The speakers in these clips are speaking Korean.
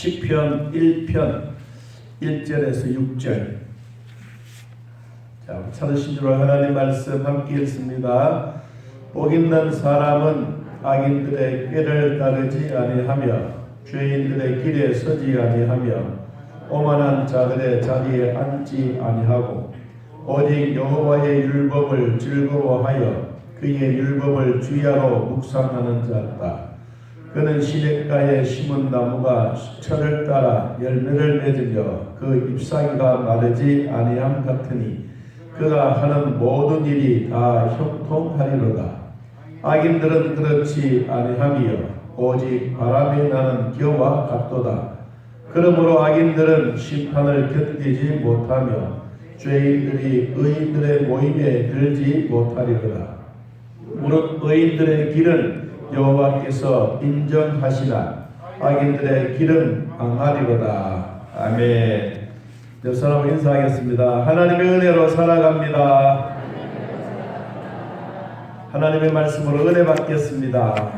시편 1편 1절에서 6절. 자, 찾으신 줄 하나님 말씀 함께 읽습니다. 복 있는 사람은 악인들의 꾀를 따르지 아니하며 죄인들의 길에 서지 아니하며 오만한 자들의 자리에 앉지 아니하고 오직 여호와의 율법을 즐거워하여 그의 율법을 주야로 묵상하는 자다. 그는 시냇가에 심은 나무가 철을 따라 열매를 맺으며 그 잎사귀가 마르지 아니함 같으니 그가 하는 모든 일이 다 형통하리로다. 악인들은 그렇지 아니하며 오직 바람이 나는 겨와 같도다. 그러므로 악인들은 심판을 견디지 못하며 죄인들이 의인들의 모임에 들지 못하리로다. 무릇 의인들의 길은 여호와께서 인정하시나 악인들의 길은 망하리로다. 아멘. 옆 사람 인사하겠습니다. 하나님의 은혜로 살아갑니다. 하나님의 말씀으로 은혜 받겠습니다.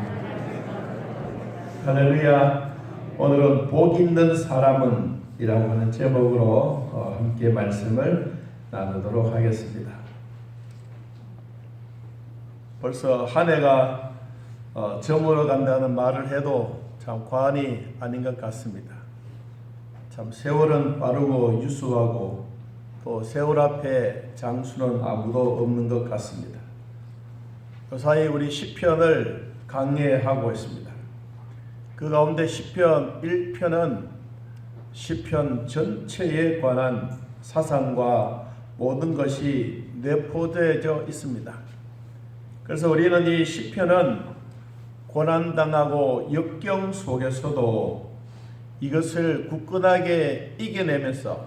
할렐루야. 오늘은 복 있는 사람은 이라고 하는 제목으로 함께 말씀을 나누도록 하겠습니다. 벌써 한 해가 저물어 간다는 말을 해도 참 과언이 아닌 것 같습니다. 참 세월은 빠르고 유수하고 또 세월 앞에 장수는 아무도 없는 것 같습니다. 그 사이 우리 시편을 강해하고 있습니다. 그 가운데 시편 1편은 시편 전체에 관한 사상과 모든 것이 내포되어 있습니다. 그래서 우리는 이 시편은 고난당하고 역경 속에서도 이것을 굳건하게 이겨내면서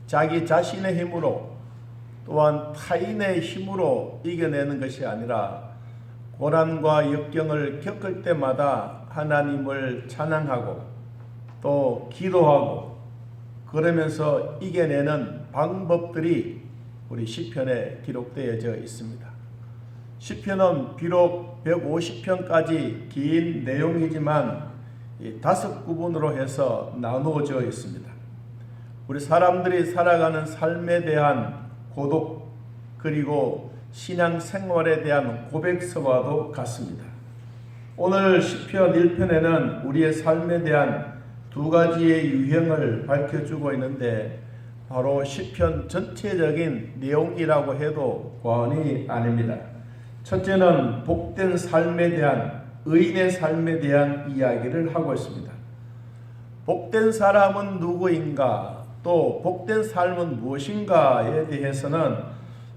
자기 자신의 힘으로 또한 타인의 힘으로 이겨내는 것이 아니라 고난과 역경을 겪을 때마다 하나님을 찬양하고 또 기도하고 그러면서 이겨내는 방법들이 우리 시편에 기록되어져 있습니다. 시편은 비록 150편까지 긴 내용이지만 5구분으로 해서 나누어져 있습니다. 우리 사람들이 살아가는 삶에 대한 고독 그리고 신앙생활에 대한 고백서와도 같습니다. 오늘 시편 1편에는 우리의 삶에 대한 두 가지의 유형을 밝혀주고 있는데 바로 시편 전체적인 내용이라고 해도 과언이 아닙니다. 첫째는 복된 삶에 대한 의인의 삶에 대한 이야기를 하고 있습니다. 복된 사람은 누구인가 또 복된 삶은 무엇인가에 대해서는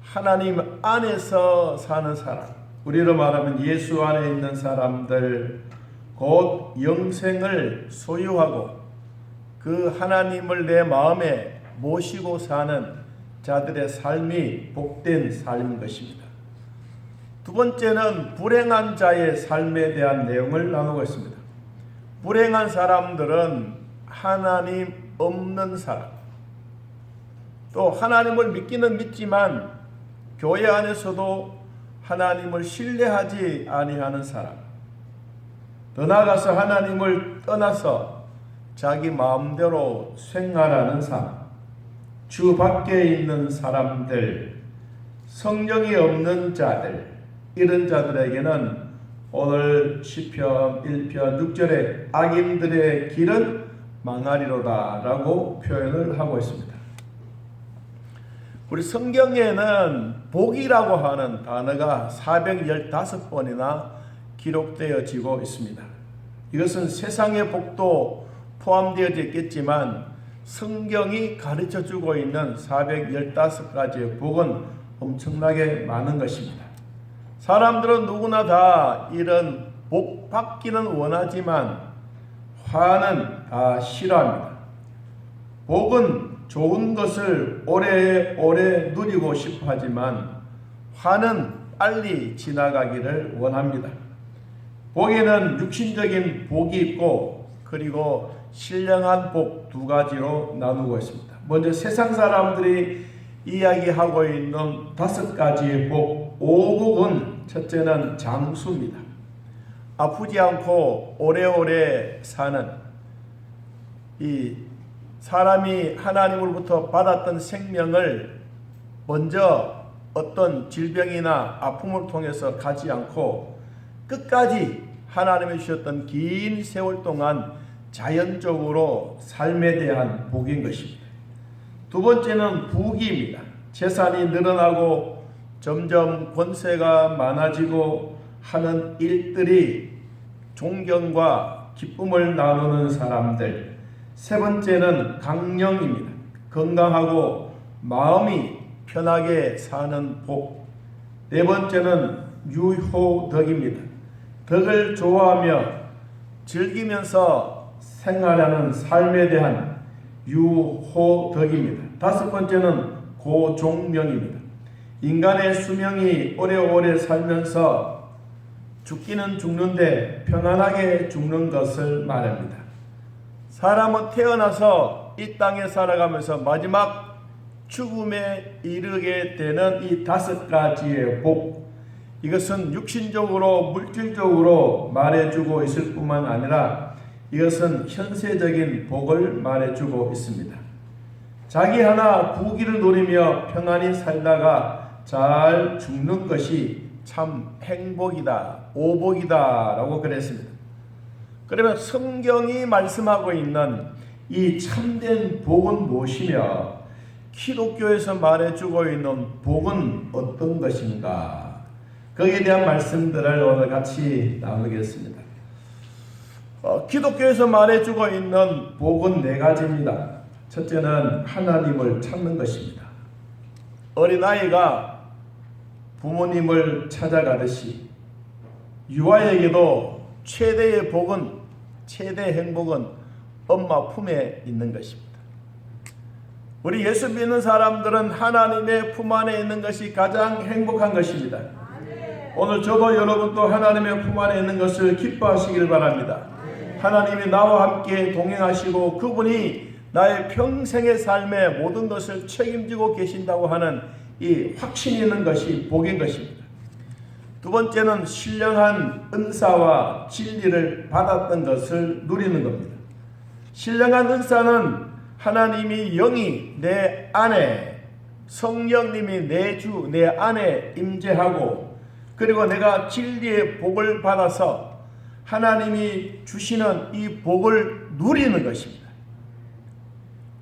하나님 안에서 사는 사람, 우리로 말하면 예수 안에 있는 사람들, 곧 영생을 소유하고 그 하나님을 내 마음에 모시고 사는 자들의 삶이 복된 삶인 것입니다. 두 번째는 불행한 자의 삶에 대한 내용을 나누고 있습니다. 불행한 사람들은 하나님 없는 사람, 또 하나님을 믿기는 믿지만 교회 안에서도 하나님을 신뢰하지 아니하는 사람, 더 나아가서 하나님을 떠나서 자기 마음대로 생활하는 사람, 주 밖에 있는 사람들, 성령이 없는 자들, 이런 자들에게는 오늘 시편 1편 6절에 악인들의 길은 망하리로다 라고 표현을 하고 있습니다. 우리 성경에는 복이라고 하는 단어가 415번이나 기록되어지고 있습니다. 이것은 세상의 복도 포함되어져 있겠지만 성경이 가르쳐주고 있는 415가지의 복은 엄청나게 많은 것입니다. 사람들은 누구나 다 이런 복 받기는 원하지만 화는 다 싫어합니다. 복은 좋은 것을 오래오래 누리고 싶어 하지만 화는 빨리 지나가기를 원합니다. 복에는 육신적인 복이 있고 그리고 신령한 복 두 가지로 나누고 있습니다. 먼저 세상 사람들이 이야기하고 있는 5가지의 복, 5복은 첫째는 장수입니다. 아프지 않고 오래오래 사는 이 사람이 하나님으로부터 받았던 생명을 먼저 어떤 질병이나 아픔을 통해서 가지 않고 끝까지 하나님이 주셨던 긴 세월 동안 자연적으로 삶에 대한 복인 것입니다. 두 번째는 부귀입니다. 재산이 늘어나고 점점 권세가 많아지고 하는 일들이 존경과 기쁨을 나누는 사람들. 세 번째는 강령입니다. 건강하고 마음이 편하게 사는 복. 네 번째는 유효덕입니다. 덕을 좋아하며 즐기면서 생활하는 삶에 대한 유효덕입니다. 다섯 번째는 고종명입니다. 인간의 수명이 오래오래 살면서 죽기는 죽는데 평안하게 죽는 것을 말합니다. 사람은 태어나서 이 땅에 살아가면서 마지막 죽음에 이르게 되는 이 다섯 가지의 복, 이것은 육신적으로 물질적으로 말해주고 있을 뿐만 아니라 이것은 현세적인 복을 말해주고 있습니다. 자기 하나 부귀를 누리며 평안히 살다가 잘 죽는 것이 참 행복이다, 오복이다 라고 그랬습니다. 그러면 성경이 말씀하고 있는 이 참된 복은 무엇이며 기독교에서 말해주고 있는 복은 어떤 것인가, 거기에 대한 말씀들을 오늘 같이 나누겠습니다. 기독교에서 말해주고 있는 복은 네 가지입니다. 첫째는 하나님을 찾는 것입니다. 어린아이가 부모님을 찾아가듯이 유아에게도 최대의 복은, 최대의 행복은 엄마 품에 있는 것입니다. 우리 예수 믿는 사람들은 하나님의 품 안에 있는 것이 가장 행복한 것입니다. 오늘 저도 여러분도 하나님의 품 안에 있는 것을 기뻐하시길 바랍니다. 하나님이 나와 함께 동행하시고 그분이 나의 평생의 삶의 모든 것을 책임지고 계신다고 하는 이 확신이 있는 것이 복인 것입니다. 두 번째는 신령한 은사와 진리를 받았던 것을 누리는 겁니다. 신령한 은사는 하나님이 영이 내 안에, 성령님이 내 주, 내 안에 임재하고, 그리고 내가 진리의 복을 받아서 하나님이 주시는 이 복을 누리는 것입니다.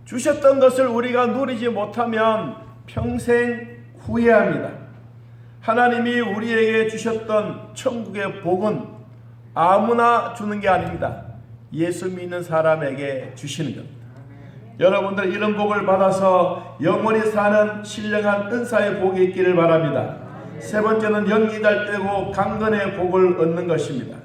주셨던 것을 우리가 누리지 못하면 평생 후회합니다. 하나님이 우리에게 주셨던 천국의 복은 아무나 주는 게 아닙니다. 예수 믿는 사람에게 주시는 겁니다. 여러분들 이런 복을 받아서 영원히 사는 신령한 은사의 복이 있기를 바랍니다. 세 번째는 영이 잘되고 강건의 복을 얻는 것입니다.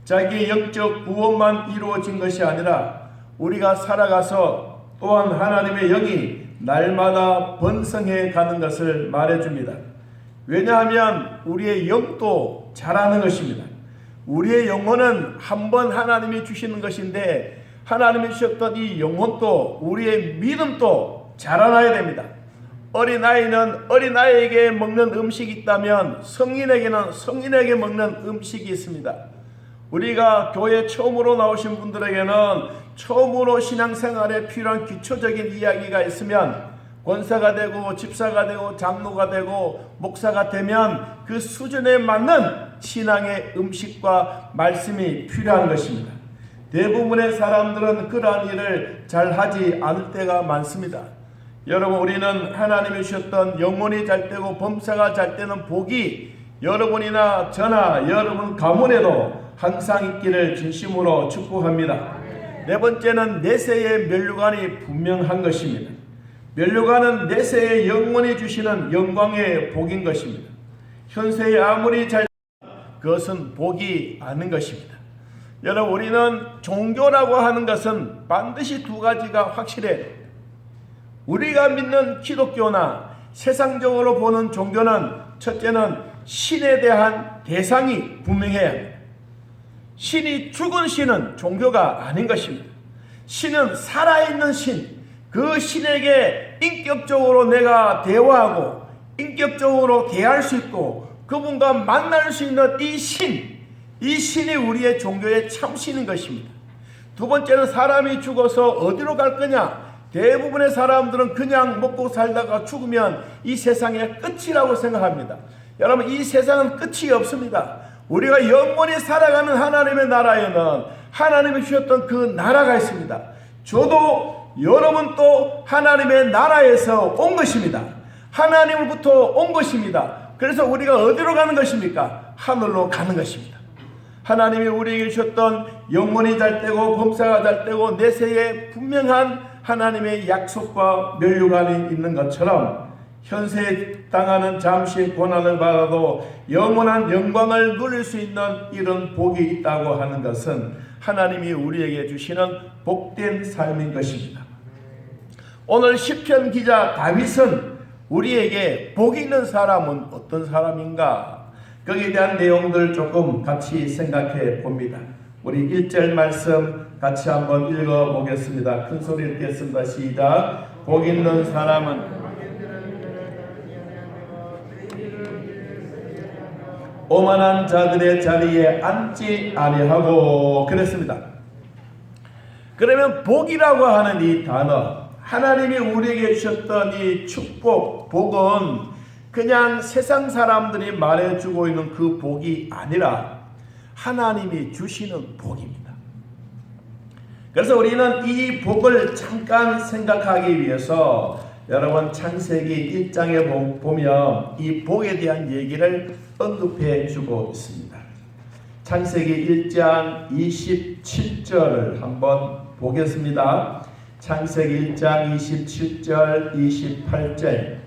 자기의 영적 구원만 이루어진 것이 아니라 우리가 살아가서 또한 하나님의 영이 날마다 번성해 가는 것을 말해줍니다. 왜냐하면 우리의 영도 자라는 것입니다. 우리의 영혼은 한번 하나님이 주시는 것인데 하나님이 주셨던 이 영혼도, 우리의 믿음도 자라나야 됩니다. 어린아이는 어린아이에게 먹는 음식이 있다면 성인에게는 성인에게 먹는 음식이 있습니다. 우리가 교회 처음으로 나오신 분들에게는 처음으로 신앙생활에 필요한 기초적인 이야기가 있으면 권사가 되고 집사가 되고 장로가 되고 목사가 되면 그 수준에 맞는 신앙의 음식과 말씀이 필요한 것입니다. 대부분의 사람들은 그러한 일을 잘 하지 않을 때가 많습니다. 여러분, 우리는 하나님이 주셨던 영혼이 잘되고 범사가 잘되는 복이 여러분이나 저나 여러분 가문에도 항상 있기를 진심으로 축복합니다. 네 번째는 내세의 면류관이 분명한 것입니다. 면류관은 내세의 영원히 주시는 영광의 복인 것입니다. 현세에 아무리 잘 그것은 복이 아닌 것입니다. 여러분, 우리는 종교라고 하는 것은 반드시 두 가지가 확실해야 됩니다. 우리가 믿는 기독교나 세상적으로 보는 종교는 첫째는 신에 대한 대상이 분명해야 합니다. 신이 죽은 신은 종교가 아닌 것입니다. 신은 살아있는 신, 그 신에게 인격적으로 내가 대화하고 인격적으로 대할 수 있고 그분과 만날 수 있는 이 신이 우리의 종교의 참신인 것입니다. 두 번째는 사람이 죽어서 어디로 갈 거냐? 대부분의 사람들은 그냥 먹고 살다가 죽으면 이 세상의 끝이라고 생각합니다. 여러분, 이 세상은 끝이 없습니다. 우리가 영원히 살아가는 하나님의 나라에는 하나님이 주셨던 그 나라가 있습니다. 저도 여러분도 하나님의 나라에서 온 것입니다. 하나님으로부터 온 것입니다. 그래서 우리가 어디로 가는 것입니까? 하늘로 가는 것입니다. 하나님이 우리에게 주셨던 영원히 잘 되고 범사가 잘 되고 내세에 분명한 하나님의 약속과 면류관이 있는 것처럼 현세에 당하는 잠시의 고난을 받아도 영원한 영광을 누릴 수 있는 이런 복이 있다고 하는 것은 하나님이 우리에게 주시는 복된 삶인 것입니다. 오늘 시편 기자 다윗은 우리에게 복이 있는 사람은 어떤 사람인가? 거기에 대한 내용들 조금 같이 생각해 봅니다. 우리 1절 말씀 같이 한번 읽어 보겠습니다. 큰 소리를 듣겠습니다. 시작. 복 있는 사람은 오만한 자들의 자리에 앉지 아니하고 그랬습니다. 그러면 복이라고 하는 이 단어, 하나님이 우리에게 주셨던 이 축복, 복은 그냥 세상 사람들이 말해주고 있는 그 복이 아니라 하나님이 주시는 복입니다. 그래서 우리는 이 복을 잠깐 생각하기 위해서 여러분 창세기 1장에 보면 이 복에 대한 얘기를 언급해 주고 있습니다. 창세기 1장 27절을 한번 보겠습니다. 창세기 1장 27절 28절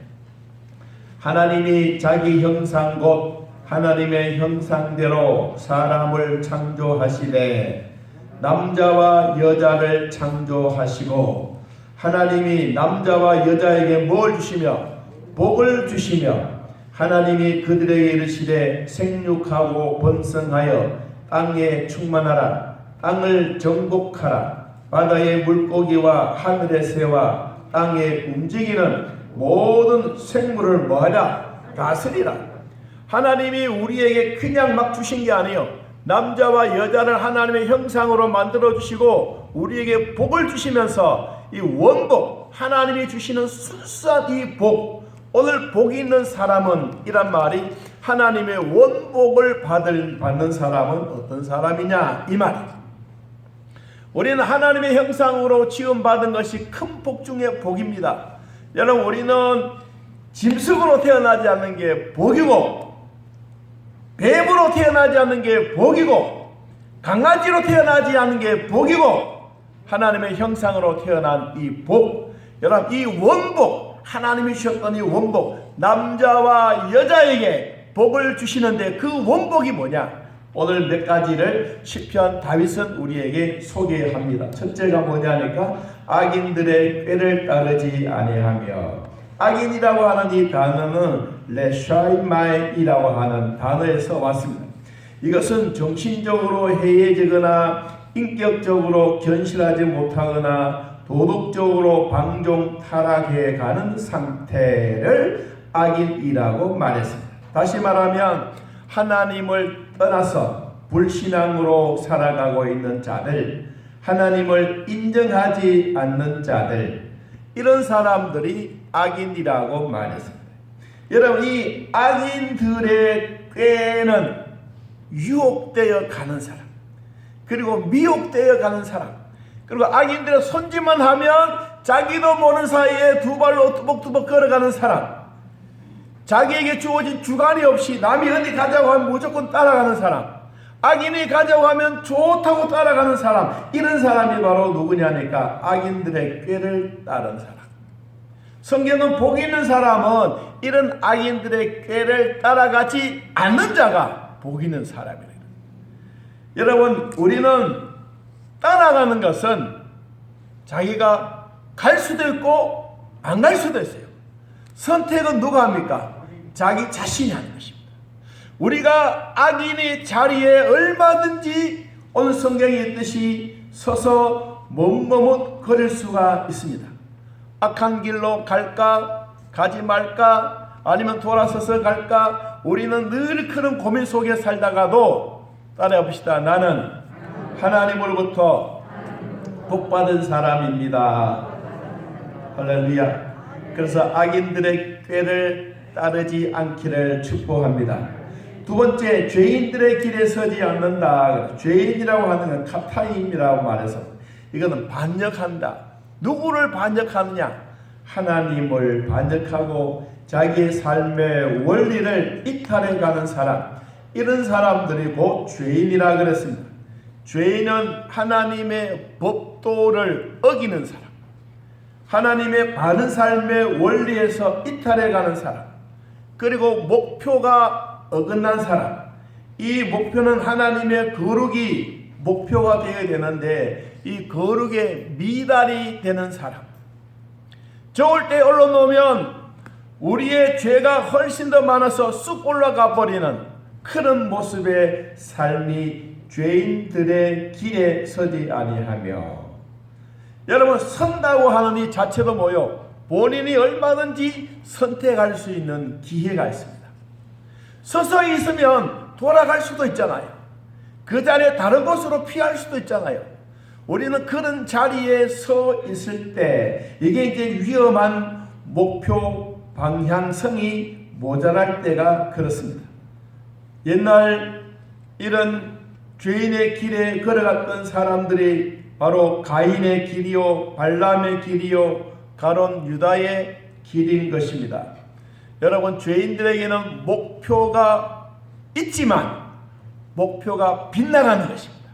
하나님이 자기 형상 곧 하나님의 형상대로 사람을 창조하시되 남자와 여자를 창조하시고 하나님이 남자와 여자에게 뭘 주시며 복을 주시며 하나님이 그들에게 이르시되 생육하고 번성하여 땅에 충만하라 땅을 정복하라 바다의 물고기와 하늘의 새와 땅에 움직이는 모든 생물을 뭐하라? 다스리라. 하나님이 우리에게 그냥 막 주신 게 아니에요. 남자와 여자를 하나님의 형상으로 만들어 주시고 우리에게 복을 주시면서 이 원복, 하나님이 주시는 순수한 이 복, 오늘 복이 있는 사람은 이란 말이 하나님의 원복을 받는 사람은 어떤 사람이냐 이 말이에요. 우리는 하나님의 형상으로 지음받은 것이 큰 복 중의 복입니다. 여러분, 우리는 짐승으로 태어나지 않는 게 복이고 뱀으로 태어나지 않는 게 복이고 강아지로 태어나지 않는 게 복이고 하나님의 형상으로 태어난 이 복, 여러분 이 원복, 하나님이 주셨던 이 원복, 남자와 여자에게 복을 주시는데 그 원복이 뭐냐? 오늘 몇 가지를 시편 다윗은 우리에게 소개합니다. 첫째가 뭐냐니까 악인들의 꾀를 따르지 아니하며, 악인이라고 하는 이 단어는 레샤이마이라고 하는 단어에서 왔습니다. 이것은 정신적으로 해이해지거나 인격적으로 견실하지 못하거나 도덕적으로 방종 타락해 가는 상태를 악인이라고 말했습니다. 다시 말하면 하나님을 떠나서 불신앙으로 살아가고 있는 자들, 하나님을 인정하지 않는 자들, 이런 사람들이 악인이라고 말했습니다. 여러분, 이 악인들의 꾀는 유혹되어 가는 사람, 그리고 미혹되어 가는 사람, 그리고 악인들의 손짓만 하면 자기도 모르는 사이에 두 발로 투벅투벅 걸어가는 사람, 자기에게 주어진 주관이 없이 남이 어디 가자고 하면 무조건 따라가는 사람, 악인이 가자고 하면 좋다고 따라가는 사람, 이런 사람이 바로 누구냐니까 악인들의 꾀를 따른 사람. 성경은 복 있는 사람은 이런 악인들의 꾀를 따라가지 않는 자가 복 있는 사람이래요. 여러분, 우리는 따라가는 것은 자기가 갈 수도 있고 안 갈 수도 있어요. 선택은 누가 합니까? 자기 자신이 하는 것입니다. 우리가 악인의 자리에 얼마든지 오늘 성경에 있듯이 서서 머뭇거릴 수가 있습니다. 악한 길로 갈까? 가지 말까? 아니면 돌아서서 갈까? 우리는 늘 그런 고민 속에 살다가도 따라해 봅시다. 나는 하나님으로부터 복받은 사람입니다. 할렐루야. 그래서 악인들의 꾀를 따르지 않기를 축복합니다. 두 번째, 죄인들의 길에 서지 않는다. 죄인이라고 하는 건 카타임이라고 말해서 이거는 반역한다. 누구를 반역하느냐? 하나님을 반역하고 자기의 삶의 원리를 이탈해가는 사람, 이런 사람들이 곧 죄인이라 그랬습니다. 죄인은 하나님의 법도를 어기는 사람, 하나님의 바른 삶의 원리에서 이탈해가는 사람, 그리고 목표가 어긋난 사람. 이 목표는 하나님의 거룩이 목표가 되어야 되는데 이 거룩에 미달이 되는 사람. 좋을 때 올라놓으면 우리의 죄가 훨씬 더 많아서 쑥 올라가 버리는 그런 모습의 삶이 죄인들의 길에 서지 아니하며, 여러분, 선다고 하는 이 자체도 뭐요? 본인이 얼마든지 선택할 수 있는 기회가 있습니다. 서서히 있으면 돌아갈 수도 있잖아요. 그 자리에 다른 곳으로 피할 수도 있잖아요. 우리는 그런 자리에 서 있을 때 이게 이제 위험한 목표 방향성이 모자랄 때가 그렇습니다. 옛날 이런 죄인의 길에 걸어갔던 사람들이 바로 가인의 길이요, 발람의 길이요, 가론 유다의 길인 것입니다. 여러분, 죄인들에게는 목표가 있지만 목표가 빗나가는 것입니다.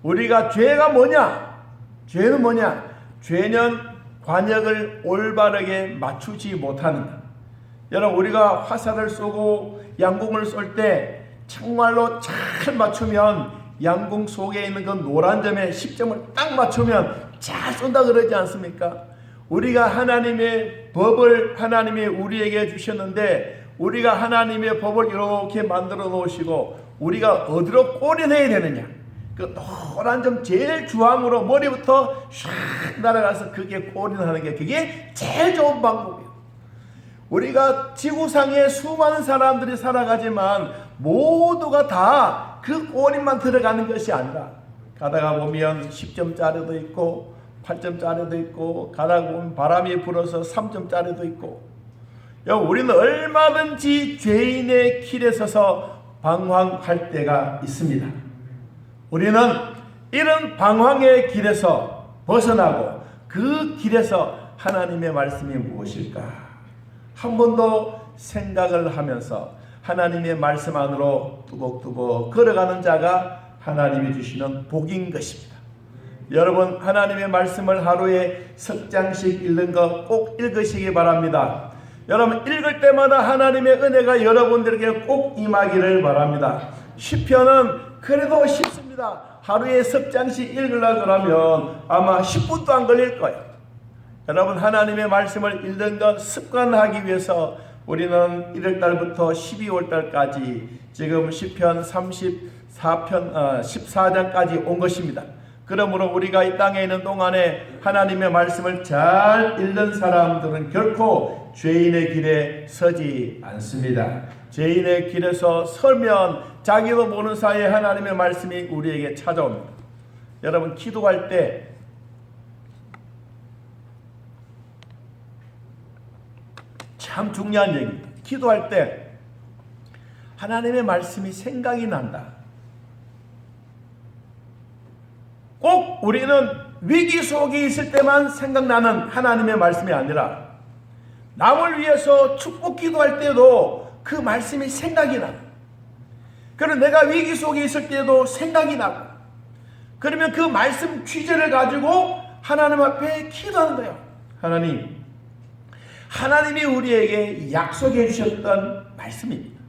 우리가 죄가 뭐냐? 죄는 뭐냐? 죄는 관역을 올바르게 맞추지 못하는 것. 여러분, 우리가 화살을 쏘고 양궁을 쏠 때 정말로 잘 맞추면 양궁 속에 있는 그 노란 점에 10점을 딱 맞추면 잘 쏜다 그러지 않습니까? 우리가 하나님의 법을 하나님이 우리에게 주셨는데 우리가 하나님의 법을 이렇게 만들어 놓으시고 우리가 어디로 꼬리내야 되느냐? 그 노란 점 제일 중앙으로 머리부터 샥 날아가서 그게 꼬리나는 게 그게 제일 좋은 방법이에요. 우리가 지구상에 수많은 사람들이 살아가지만 모두가 다 그 꼬리만 들어가는 것이 아니라 가다가 보면 10점짜리도 있고 8점짜리도 있고 가다가 보면 바람이 불어서 3점짜리도 있고, 우리는 얼마든지 죄인의 길에 서서 방황할 때가 있습니다. 우리는 이런 방황의 길에서 벗어나고 그 길에서 하나님의 말씀이 무엇일까 한 번 더 생각을 하면서 하나님의 말씀 안으로 뚜벅뚜벅 걸어가는 자가 하나님이 주시는 복인 것입니다. 여러분, 하나님의 말씀을 하루에 석 장씩 읽는 거 꼭 읽으시기 바랍니다. 여러분, 읽을 때마다 하나님의 은혜가 여러분들에게 꼭 임하기를 바랍니다. 시편은 그래도 쉽습니다. 하루에 석 장씩 읽으려고 그러면 아마 10분도 안 걸릴 거예요. 여러분, 하나님의 말씀을 읽는 것 습관하기 위해서 우리는 1월달부터 12월달까지 지금 시편 14장까지 온 것입니다. 그러므로 우리가 이 땅에 있는 동안에 하나님의 말씀을 잘 읽는 사람들은 결코 죄인의 길에 서지 않습니다. 죄인의 길에서 서면 자기도 모르는 사이에 하나님의 말씀이 우리에게 찾아옵니다. 여러분, 기도할 때 참 중요한 얘기입니다. 기도할 때 하나님의 말씀이 생각이 난다. 꼭 우리는 위기 속에 있을 때만 생각나는 하나님의 말씀이 아니라 남을 위해서 축복 기도할 때도 그 말씀이 생각이 나. 그리고 내가 위기 속에 있을 때도 생각이 나고, 그러면 그 말씀 취지를 가지고 하나님 앞에 기도하는 거예요. 하나님이 우리에게 약속해 주셨던 말씀입니다.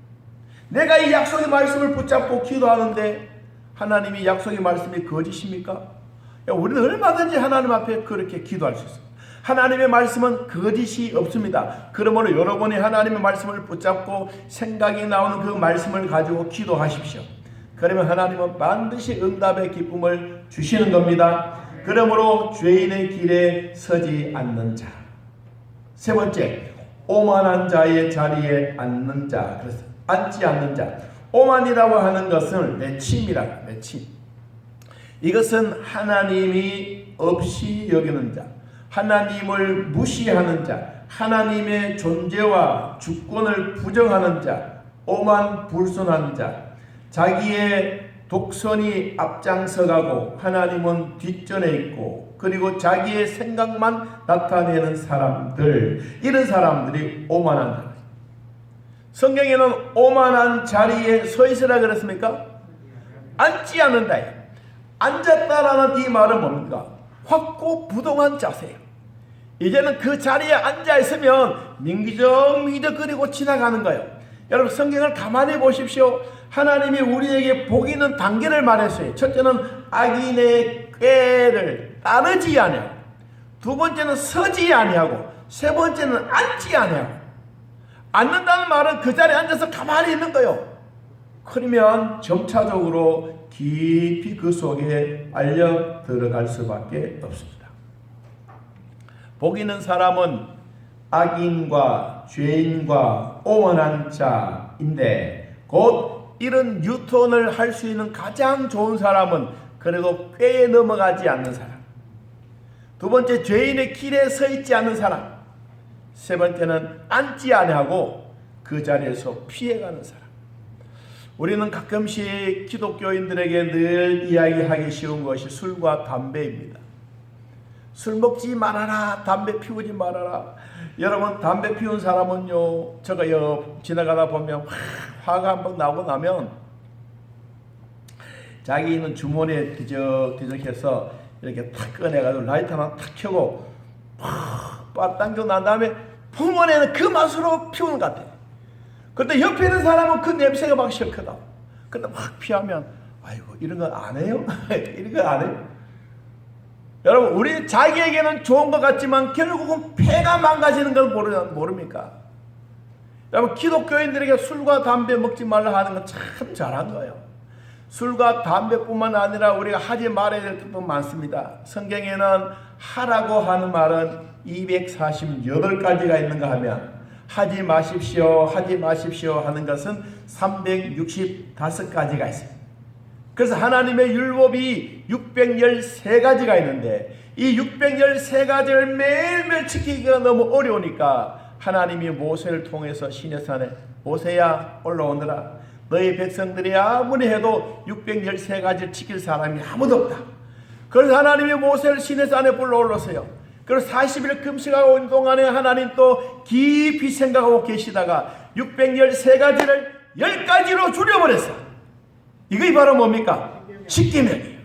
내가 이 약속의 말씀을 붙잡고 기도하는데 하나님이 약속의 말씀이 거짓입니까? 우리는 얼마든지 하나님 앞에 그렇게 기도할 수 있습니다. 하나님의 말씀은 거짓이 없습니다. 그러므로 여러분이 하나님의 말씀을 붙잡고 생각이 나오는 그 말씀을 가지고 기도하십시오. 그러면 하나님은 반드시 응답의 기쁨을 주시는 겁니다. 그러므로 죄인의 길에 서지 않는 자. 세 번째, 오만한 자의 자리에 앉는 자. 그래서 앉지 않는 자. 오만이라고 하는 것은 매침이라. 매침. 이것은 하나님이 없이 여기는 자, 하나님을 무시하는 자, 하나님의 존재와 주권을 부정하는 자, 오만 불순한 자, 자기의 독선이 앞장서가고 하나님은 뒷전에 있고, 그리고 자기의 생각만 나타내는 사람들, 이런 사람들이 오만한 자들. 성경에는 오만한 자리에 서 있으라 그랬습니까? 앉지 않는다. 앉았다라는 이 말은 뭡니까? 확고부동한 자세예요. 이제는 그 자리에 앉아 있으면 민기적민기적거리고 지나가는 거예요. 여러분, 성경을 가만히 보십시오. 하나님이 우리에게 복 있는 단계를 말했어요. 첫째는 악인의 꾀를 따르지 아니하고, 두 번째는 서지 아니하고, 세 번째는 앉지 아니하고. 앉는다는 말은 그 자리에 앉아서 가만히 있는 거예요. 그러면 점차적으로 깊이 그 속에 알려 들어갈 수밖에 없습니다. 복 있는 사람은 악인과 죄인과 오만한 자인데, 곧 이런 유턴을 할 수 있는 가장 좋은 사람은 그래도 꾀에 넘어가지 않는 사람, 두 번째 죄인의 길에 서 있지 않는 사람, 세 번째는 앉지 아니하고 그 자리에서 피해가는 사람. 우리는 가끔씩 기독교인들에게 늘 이야기하기 쉬운 것이 술과 담배입니다. 술 먹지 말아라, 담배 피우지 말아라. 여러분, 담배 피운 사람은요, 제가 지나가다 보면 화가 한번 나고 나면 자기 있는 주머니에 뒤적뒤적해서 이렇게 탁 꺼내가지고 라이터 하나 탁 켜고 팍 당겨 난 다음에 풍문에는 그 맛으로 피우는 것 같아. 근데 옆에 있는 사람은 그 냄새가 막 싫거든. 근데 막 피하면, 아이고, 이런 거 안 해요? 이런 거 안 해요? 여러분, 우리 자기에게는 좋은 것 같지만 결국은 폐가 망가지는 걸 모릅니까? 여러분, 기독교인들에게 술과 담배 먹지 말라 하는 건 참 잘한 거예요. 술과 담배뿐만 아니라 우리가 하지 말아야 될 것도 많습니다. 성경에는 하라고 하는 말은 248가지가 있는가 하면, 하지 마십시오, 하지 마십시오 하는 것은 365가지가 있습니다. 그래서 하나님의 율법이 613가지가 있는데, 이 613가지를 매일매일 지키기가 너무 어려우니까 하나님이 모세를 통해서 시내산에, 모세야 올라오너라. 너희 백성들이 아무리 해도 613가지를 지킬 사람이 아무도 없다. 그래서 하나님이 모세를 시내산에 불러올랐어요. 그래서 40일 금식하고 온 동안에 하나님 또 깊이 생각하고 계시다가 613가지를 10가지로 줄여버렸어요. 이것이 바로 뭡니까? 십계명이에요.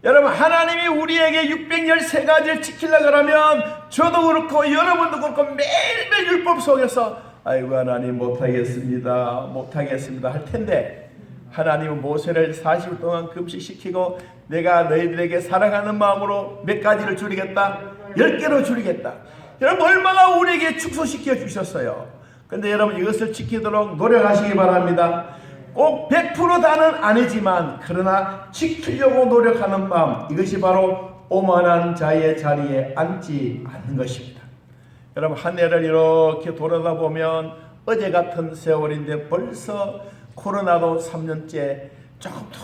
여러분, 하나님이 우리에게 613가지를 지키려고 하면 저도 그렇고 여러분도 그렇고 매일매일 율법 속에서 아이고 하나님 못하겠습니다 할 텐데, 하나님은 모세를 40일 동안 금식시키고 내가 너희들에게 사랑하는 마음으로 몇 가지를 줄이겠다? 10개로 줄이겠다. 여러분, 얼마나 우리에게 축소시켜 주셨어요. 근데 여러분, 이것을 지키도록 노력하시기 바랍니다. 꼭 100% 다는 아니지만 그러나 지키려고 노력하는 마음, 이것이 바로 오만한 자의 자리에 앉지 않는 것입니다. 여러분, 한 해를 이렇게 돌아다 보면 어제 같은 세월인데 벌써 코로나도 3년째, 조금 더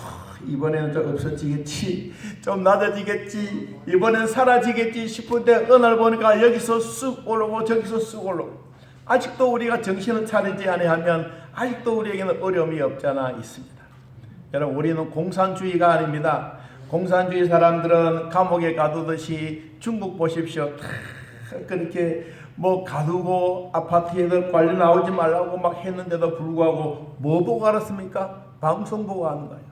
이번에는 좀 없어지겠지, 좀 낮아지겠지, 이번엔 사라지겠지 싶은데 어느 날 보니까 여기서 쑥 올라오고 저기서 쑥 올라오고, 아직도 우리가 정신을 차리지 아니하면 아직도 우리에게는 어려움이 없잖아 있습니다. 여러분, 우리는 공산주의가 아닙니다. 공산주의 사람들은 감옥에 가두듯이, 중국 보십시오. 그렇게 뭐 가두고 아파트에도 관리 나오지 말라고 막 했는데도 불구하고 뭐 보고 알았습니까? 방송 보고 하는 거예요.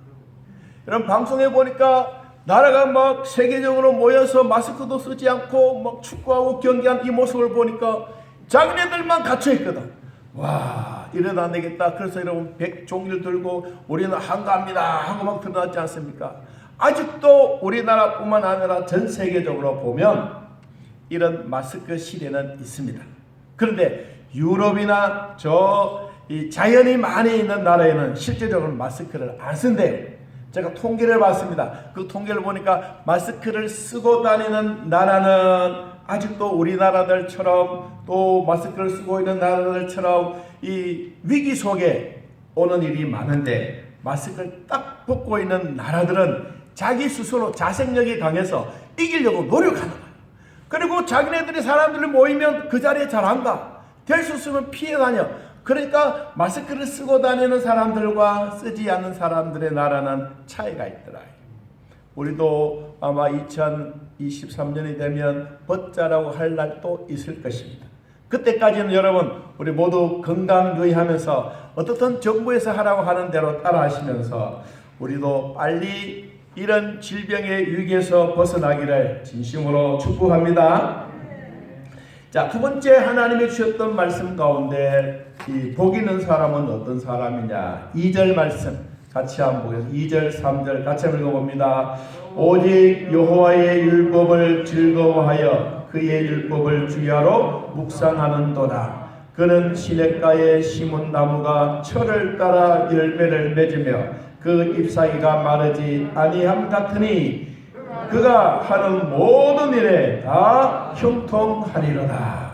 여러분, 방송에 보니까 나라가 막 세계적으로 모여서 마스크도 쓰지 않고 막 축구하고 경기한 이 모습을 보니까 자기네들만 갇혀있거든. 와, 이러다 안 되겠다. 그래서 여러분, 백종이를 들고 우리는 한가합니다 하고 막 드러났지 않습니까? 아직도 우리나라뿐만 아니라 전 세계적으로 보면 이런 마스크 시대는 있습니다. 그런데 유럽이나 이 자연이 많이 있는 나라에는 실제적으로 마스크를 안 쓴대요. 제가 통계를 봤습니다. 그 통계를 보니까 마스크를 쓰고 다니는 나라는 아직도 우리나라들처럼, 또 마스크를 쓰고 있는 나라들처럼 이 위기 속에 오는 일이 많은데, 마스크를 딱 벗고 있는 나라들은 자기 스스로 자생력이 강해서 이기려고 노력하는 거예요. 그리고 자기네들이 사람들이 모이면 그 자리에 잘 안 가. 될 수 있으면 피해 다녀. 그러니까 마스크를 쓰고 다니는 사람들과 쓰지 않는 사람들의 나라는 차이가 있더라. 우리도 아마 2023년이 되면 벗자라고 할 날도 있을 것입니다. 그때까지는 여러분 우리 모두 건강 유의하면서 어떻든 정부에서 하라고 하는 대로 따라 하시면서 우리도 빨리 이런 질병의 위기에서 벗어나기를 진심으로 축복합니다. 자, 두 번째 하나님이 주셨던 말씀 가운데 이 복 있는 사람은 어떤 사람이냐, 2절 말씀 같이 한번 보겠습니다. 2절 3절 같이 한번 읽어봅니다. 오직 여호와의 율법을 즐거워하여 그의 율법을 주야로 묵상하는도다. 그는 시냇가에 심은 나무가 철을 따라 열매를 맺으며 그 잎사귀가 마르지 아니함 같으니 그가 하는 모든 일에 다 형통하리로다.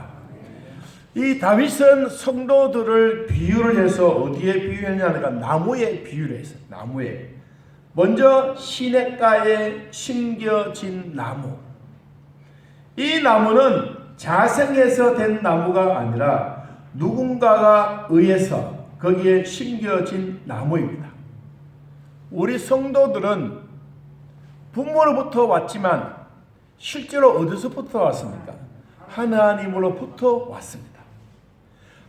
이 다윗은 성도들을 비유를 해서 어디에 비유했냐니까 나무에 비유를 했어요. 나무에. 먼저 시냇가에 심겨진 나무. 이 나무는 자생해서 된 나무가 아니라 누군가가 의해서 거기에 심겨진 나무입니다. 우리 성도들은 부모로부터 왔지만 실제로 어디서부터 왔습니까? 하나님으로부터 왔습니다.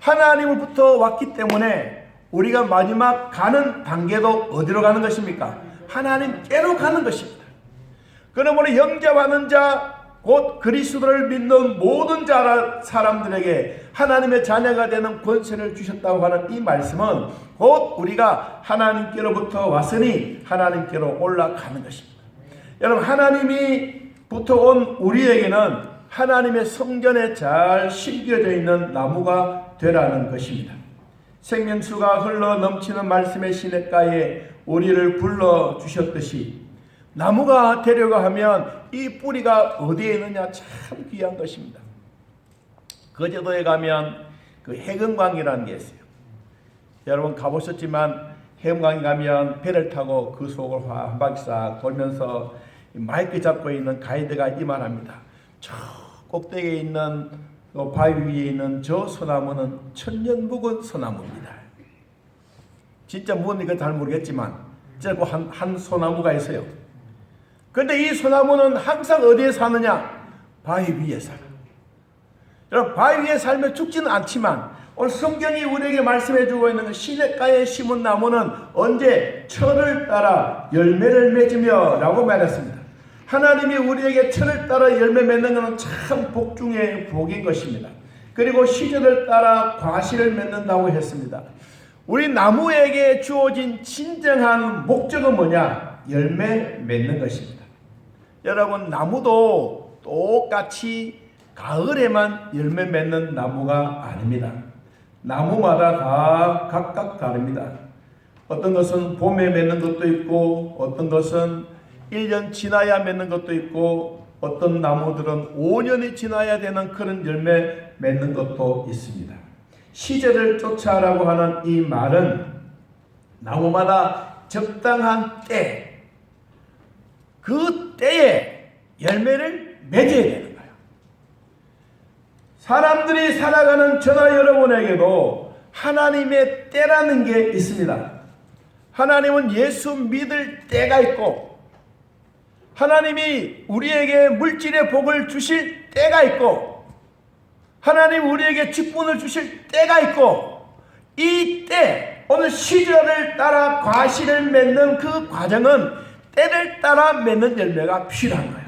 하나님으로부터 왔기 때문에 우리가 마지막 가는 단계도 어디로 가는 것입니까? 하나님께로 가는 것입니다. 그러므로 영접하는 자, 곧 그리스도를 믿는 모든 사람들에게 하나님의 자녀가 되는 권세를 주셨다고 하는 이 말씀은 곧 우리가 하나님께로부터 왔으니 하나님께로 올라가는 것입니다. 여러분, 하나님이부터 온 우리에게는 하나님의 성전에 잘 심겨져 있는 나무가 되라는 것입니다. 생명수가 흘러 넘치는 말씀의 시냇가에 우리를 불러주셨듯이 나무가 되려고 하면 이 뿌리가 어디에 있느냐 참 귀한 것입니다. 거제도에 가면 그 해금강이라는 게 있어요. 여러분 가보셨지만 해금강에 가면 배를 타고 그 속을 한 바퀴 싹 돌면서 마이크 잡고 있는 가이드가 이 말합니다. 저 꼭대기에 있는 바위 위에 있는 저 소나무는 천년 묵은 소나무입니다. 진짜 뭔지 잘 모르겠지만 진짜 한 소나무가 있어요. 그런데 이 소나무는 항상 어디에 사느냐? 바위 위에 살아. 여러분, 바위 위에 살면 죽지는 않지만 오늘 성경이 우리에게 말씀해 주고 있는 시냇가에 심은 나무는 언제? 철을 따라 열매를 맺으며 라고 말했습니다. 하나님이 우리에게 철을 따라 열매 맺는 것은 참 복 중에 복인 것입니다. 그리고 시절을 따라 과실을 맺는다고 했습니다. 우리 나무에게 주어진 진정한 목적은 뭐냐? 열매 맺는 것입니다. 여러분, 나무도 똑같이 가을에만 열매 맺는 나무가 아닙니다. 나무마다 다 각각 다릅니다. 어떤 것은 봄에 맺는 것도 있고 어떤 것은 1년 지나야 맺는 것도 있고 어떤 나무들은 5년이 지나야 되는 그런 열매 맺는 것도 있습니다. 시절을 쫓아라고 하는 이 말은 나무마다 적당한 때, 그 때에 열매를 맺어야 되는 거예요. 사람들이 살아가는 저나 여러분에게도 하나님의 때라는 게 있습니다. 하나님은 예수 믿을 때가 있고 하나님이 우리에게 물질의 복을 주실 때가 있고 하나님 우리에게 직분을 주실 때가 있고 이 때, 오늘 시절을 따라 과실을 맺는 그 과정은 때를 따라 맺는 열매가 필요한 거예요.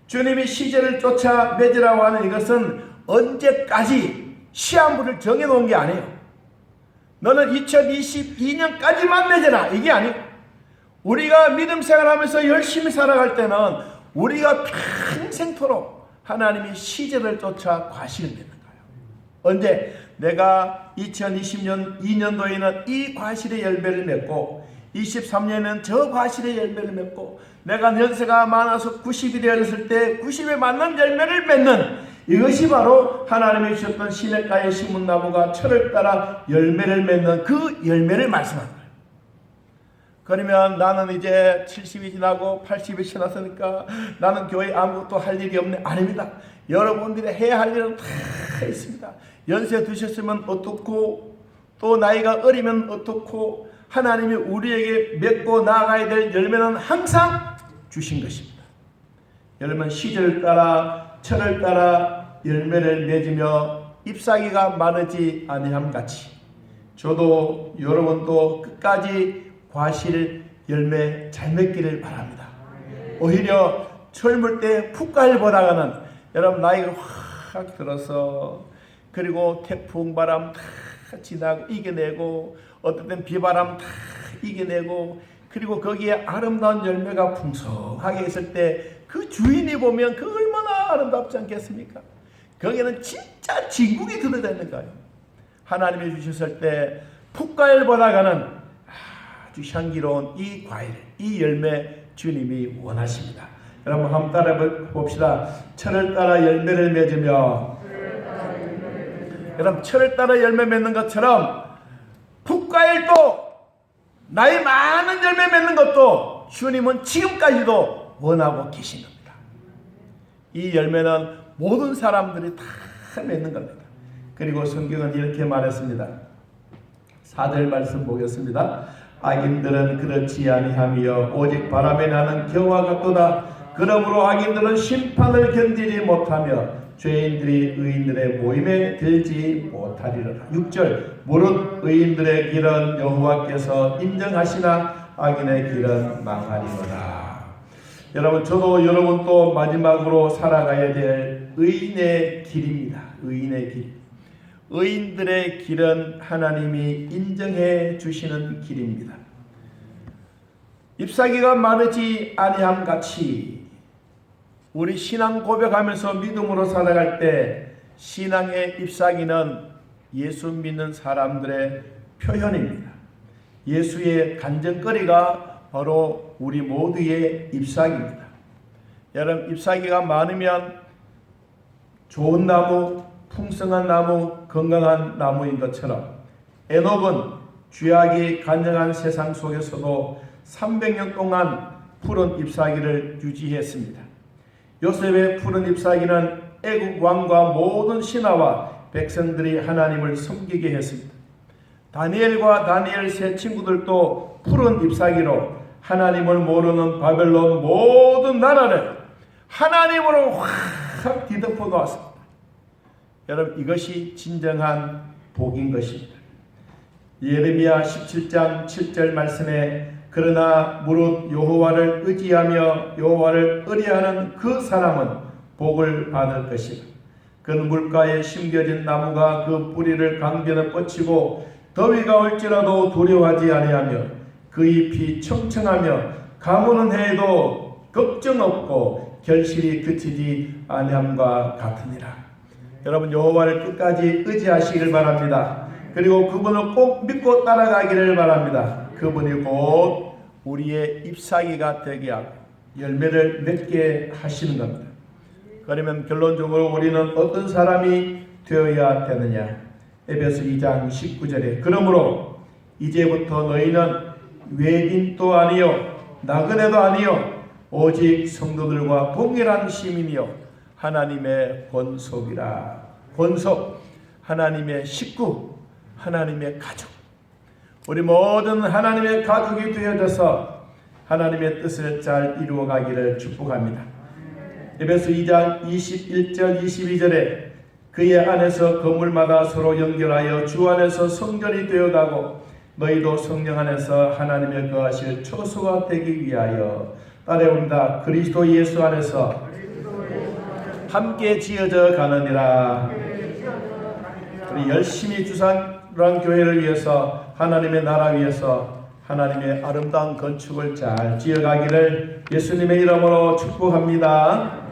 주님이 시절을 쫓아 맺으라고 하는 이것은 언제까지 시한부를 정해놓은 게 아니에요. 너는 2022년까지만 맺어라 이게 아니에요. 우리가 믿음 생활하면서 열심히 살아갈 때는 우리가 평생토록 하나님이 시절을 쫓아 과실을 맺는 거예요. 언제? 내가 2020년 2년도에는 이 과실의 열매를 맺고 23년에는 저 과실의 열매를 맺고 내가 연세가 많아서 90이 되었을 때 90에 맞는 열매를 맺는 이것이 바로 하나님이 주셨던 시냇가에 심은 나무가 철을 따라 열매를 맺는 그 열매를 말씀하는 거예요. 그러면 나는 이제 70이 지나고 80이 지났으니까 나는 교회에 아무것도 할 일이 없네. 아닙니다. 여러분들이 해야 할 일은 다 있습니다. 연세 드셨으면 어떻고, 또 나이가 어리면 어떻고, 하나님이 우리에게 맺고 나아가야 될 열매는 항상 주신 것입니다. 열매는 시절을 따라 철을 따라 열매를 맺으며 잎사귀가 마르지 아니함 같이, 저도 여러분도 끝까지 과실 열매 잘 맺기를 바랍니다. 오히려 젊을 때 풋가을보다가는 여러분 나이가 확 들어서, 그리고 태풍 바람 다 지나고 이겨내고, 어떤 땐 비바람 다 이겨내고, 그리고 거기에 아름다운 열매가 풍성하게 있을 때 그 주인이 보면 그 얼마나 아름답지 않겠습니까? 거기에는 진짜 진국이 들어져 있는 거예요. 하나님이 주셨을 때 풋과일보다가는 아주 향기로운 이 과일, 이 열매 주님이 원하십니다. 여러분 한번 따라 봅시다. 철을 따라 열매를 맺으며, 여러분 철을 따라 열매 맺는 것처럼 풋과일도 나이 많은 열매 맺는 것도 주님은 지금까지도 원하고 계신 겁니다. 이 열매는 모든 사람들이 다 맺는 겁니다. 그리고 성경은 이렇게 말했습니다. 4절 말씀 보겠습니다. 악인들은 그렇지 아니하며 오직 바람에 나는 겨와 같도다. 그러므로 악인들은 심판을 견디지 못하며 죄인들이 의인들의 모임에 들지 못하리라. 6절 무릇 의인들의 길은 여호와께서 인정하시나 악인의 길은 망하리로다. 여러분, 저도 여러분도 마지막으로 살아가야 될 의인의 길입니다. 의인의 길. 의인들의 길은 하나님이 인정해 주시는 길입니다. 잎사귀가 마르지 아니함 같이 우리 신앙 고백하면서 믿음으로 살아갈 때 신앙의 잎사귀는 예수 믿는 사람들의 표현입니다. 예수의 간증거리가 바로 우리 모두의 잎사귀입니다. 여러분, 잎사귀가 많으면 좋은 나무, 풍성한 나무, 건강한 나무인 것처럼 에녹은 죄악이 간영한 세상 속에서도 300년 동안 푸른 잎사귀를 유지했습니다. 요셉의 푸른 잎사귀는 애국 왕과 모든 신하와 백성들이 하나님을 섬기게 했습니다. 다니엘과 다니엘 세 친구들도 푸른 잎사귀로 하나님을 모르는 바벨론 모든 나라를 하나님으로 확 뒤덮어 놓았습니다. 여러분, 이것이 진정한 복인 것입니다. 예레미야 17장 7절 말씀에 그러나 무릇 여호와를 의지하며 여호와를 의뢰하는 그 사람은 복을 받을 것이라. 그는 물가에 심겨진 나무가 그 뿌리를 강변에 뻗치고 더위가 올지라도 두려워하지 아니하며 그 잎이 청청하며 가무는 해에도 걱정 없고 결실이 그치지 아니함과 같으니라. 여러분, 여호와를 끝까지 의지하시길 바랍니다. 그리고 그분을 꼭 믿고 따라가기를 바랍니다. 그분이 곧 우리의 잎사귀가 되게 하고 열매를 맺게 하시는 겁니다. 그러면 결론적으로 우리는 어떤 사람이 되어야 되느냐? 에베소 2장 19절에 그러므로 이제부터 너희는 외인도 아니요 나그네도 아니요 오직 성도들과 동일한 시민이요 하나님의 권속이라. 권속, 하나님의 식구, 하나님의 가족. 우리 모든 하나님의 가족이 되어져서 하나님의 뜻을 잘 이루어가기를 축복합니다. 에베소 2장 21절 22절에 그의 안에서 건물마다 서로 연결하여 주 안에서 성전이 되어가고 너희도 성령 안에서 하나님의 거하실 처소가 되기 위하여 따라온다. 그리스도 예수 안에서 함께 지어져 가느니라. 우리 열심히 주상랑 교회를 위해서 하나님의 나라 위해서 하나님의 아름다운 건축을 잘 지어가기를 예수님의 이름으로 축복합니다.